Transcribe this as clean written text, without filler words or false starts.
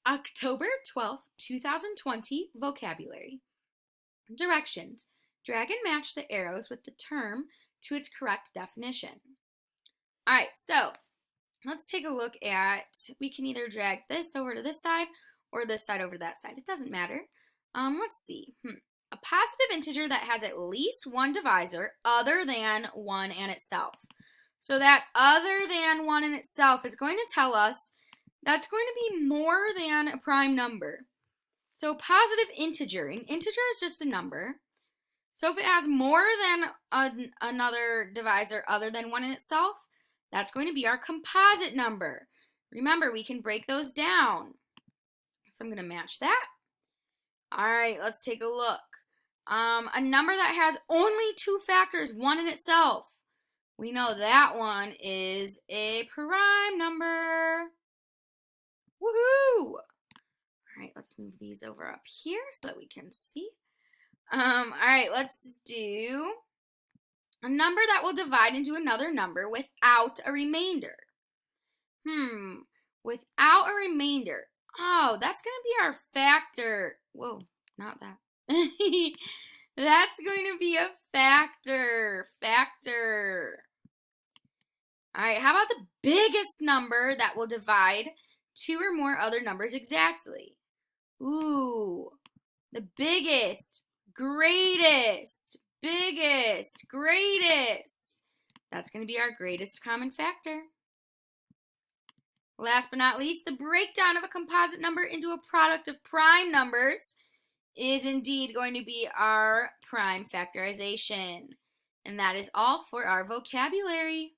October 12th, 2020 vocabulary. Directions. Drag and match the arrows with the term to its correct definition. All right, so let's take a look at, we can either drag this over to this side or this side over to that side. It doesn't matter. Let's see. A positive integer that has at least one divisor other than 1 and itself. So that other than 1 in itself is going to tell us that's going to be more than a prime number. So positive integer, an integer is just a number. So if it has more than another divisor other than 1 in itself, that's going to be our composite number. Remember, we can break those down. So I'm going to match that. All right, let's take a look. A number that has only 2 factors, 1 in itself. We know that one is a prime number. Woohoo! All right, let's move these over up here so that we can see. All right, let's do a number that will divide into another number without a remainder. Without a remainder. Oh, that's going to be our factor. Whoa, not that. That's going to be a factor. All right, how about the biggest number that will divide 2 or more other numbers exactly? Ooh, the biggest, greatest, biggest, greatest. That's going to be our greatest common factor. Last but not least, the breakdown of a composite number into a product of prime numbers is indeed going to be our prime factorization. And that is all for our vocabulary.